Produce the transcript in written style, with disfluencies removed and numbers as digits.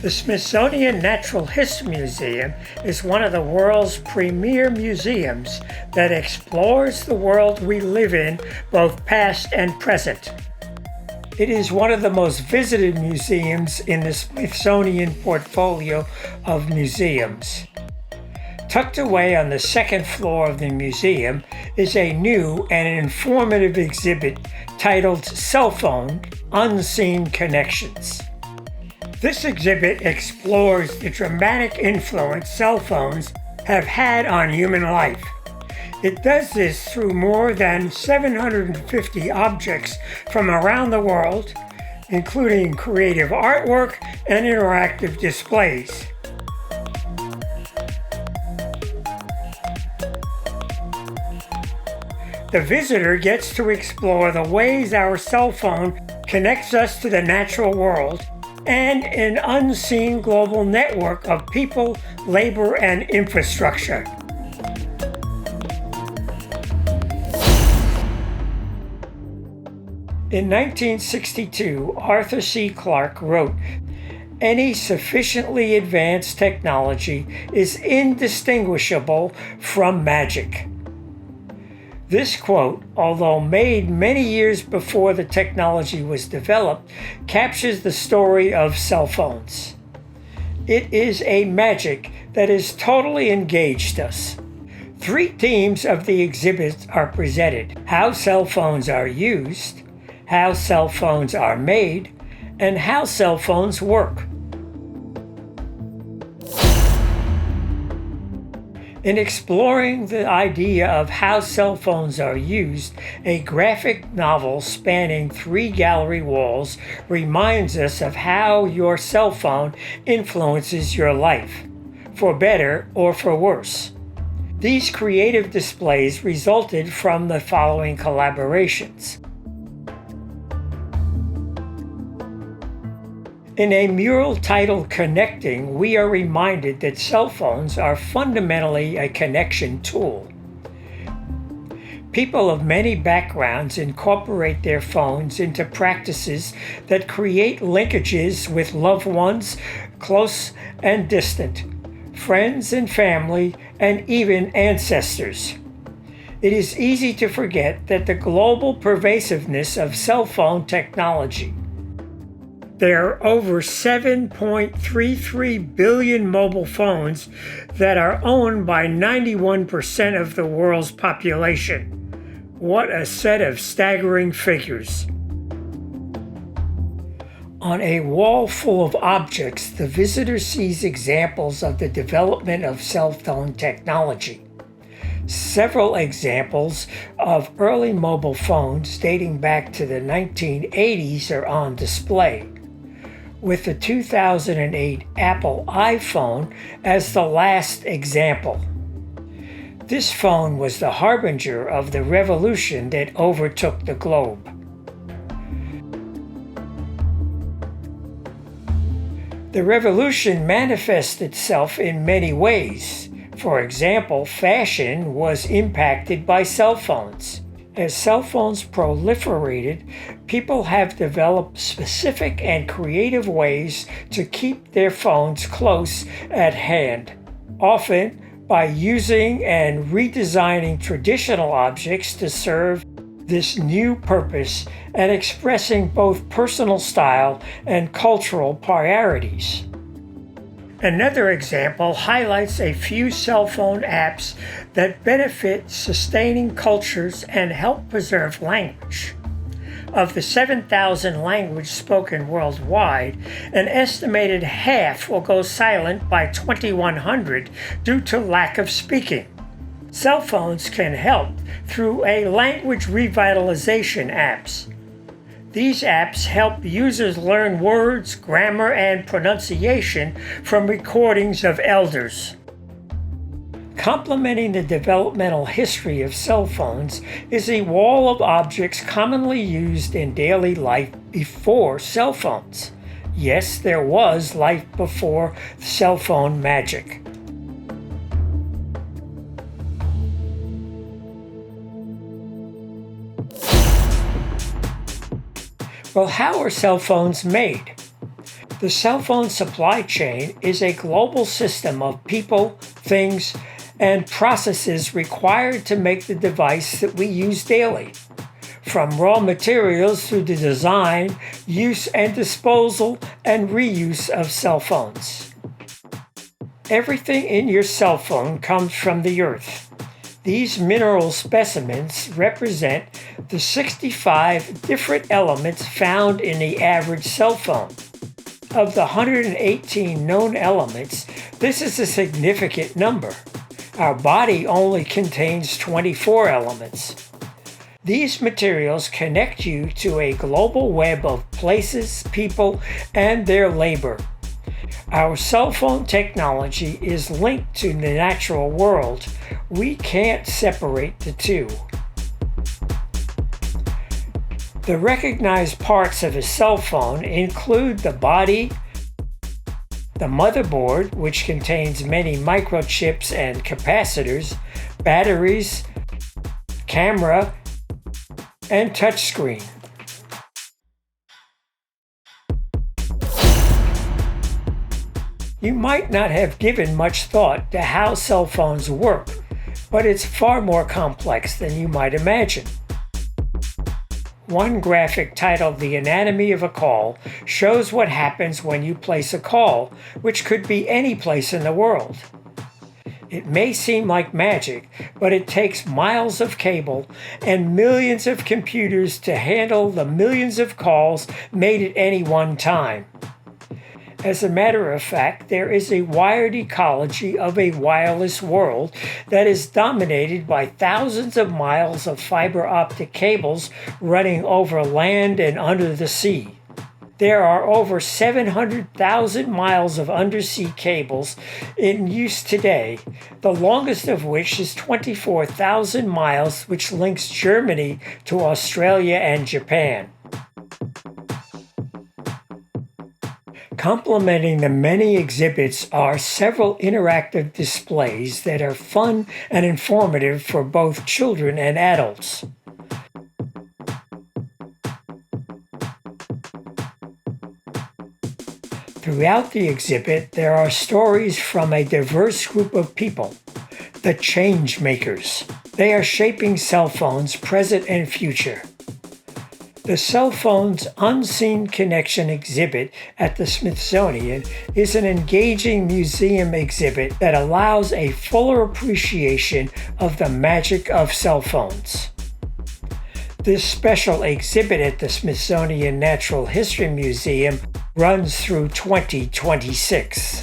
The Smithsonian Natural History Museum is one of the world's premier museums that explores the world we live in, both past and present. It is one of the most visited museums in the Smithsonian portfolio of museums. Tucked away on the second floor of the museum is a new and informative exhibit titled Cellphone: Unseen Connections. This exhibit explores the dramatic influence cell phones have had on human life. It does this through more than 750 objects from around the world, including creative artwork and interactive displays. The visitor gets to explore the ways our cell phone connects us to the natural world and an unseen global network of people, labor, and infrastructure. In 1962, Arthur C. Clarke wrote, "Any sufficiently advanced technology is indistinguishable from magic." This quote, although made many years before the technology was developed, captures the story of cell phones. It is a magic that has totally engaged us. Three themes of the exhibit are presented: how cell phones are used, how cell phones are made, and how cell phones work. In exploring the idea of how cell phones are used, a graphic novel spanning 3 gallery walls reminds us of how your cell phone influences your life, for better or for worse. These creative displays resulted from the following collaborations. In a mural titled Connecting, we are reminded that cell phones are fundamentally a connection tool. People of many backgrounds incorporate their phones into practices that create linkages with loved ones, close and distant, friends and family, and even ancestors. It is easy to forget that the global pervasiveness of cell phone technology. There are over 7.33 billion mobile phones that are owned by 91% of the world's population. What a set of staggering figures. On a wall full of objects, the visitor sees examples of the development of cell phone technology. Several examples of early mobile phones dating back to the 1980s are on display, with the 2008 Apple iPhone as the last example. This phone was the harbinger of the revolution that overtook the globe. The revolution manifests itself in many ways. For example, fashion was impacted by cell phones. As cell phones proliferated, people have developed specific and creative ways to keep their phones close at hand, often by using and redesigning traditional objects to serve this new purpose and expressing both personal style and cultural priorities. Another example highlights a few cell phone apps that benefit sustaining cultures and help preserve language. Of the 7,000 languages spoken worldwide, an estimated half will go silent by 2100 due to lack of speaking. Cell phones can help through a language revitalization apps. These apps help users learn words, grammar, and pronunciation from recordings of elders. Complementing the developmental history of cell phones is a wall of objects commonly used in daily life before cell phones. Yes, there was life before cell phone magic. Well, how are cell phones made? The cell phone supply chain is a global system of people, things, and processes required to make the device that we use daily. From raw materials through the design, use and disposal, and reuse of cell phones. Everything in your cell phone comes from the earth. These mineral specimens represent the 65 different elements found in the average cell phone. Of the 118 known elements, this is a significant number. Our body only contains 24 elements. These materials connect you to a global web of places, people, and their labor. Our cell phone technology is linked to the natural world. We can't separate the two. The recognized parts of a cell phone include the body, the motherboard, which contains many microchips and capacitors, batteries, camera, and touchscreen. You might not have given much thought to how cell phones work, but it's far more complex than you might imagine. One graphic titled "The Anatomy of a Call" shows what happens when you place a call, which could be any place in the world. It may seem like magic, but it takes miles of cable and millions of computers to handle the millions of calls made at any one time. As a matter of fact, there is a wired ecology of a wireless world that is dominated by thousands of miles of fiber optic cables running over land and under the sea. There are over 700,000 miles of undersea cables in use today, the longest of which is 24,000 miles, which links Germany to Australia and Japan. Complementing the many exhibits are several interactive displays that are fun and informative for both children and adults. Throughout the exhibit, there are stories from a diverse group of people, the change makers. They are shaping cell phones, present and future. The Cellphones Unseen Connection exhibit at the Smithsonian is an engaging museum exhibit that allows a fuller appreciation of the magic of cell phones. This special exhibit at the Smithsonian Natural History Museum runs through 2026.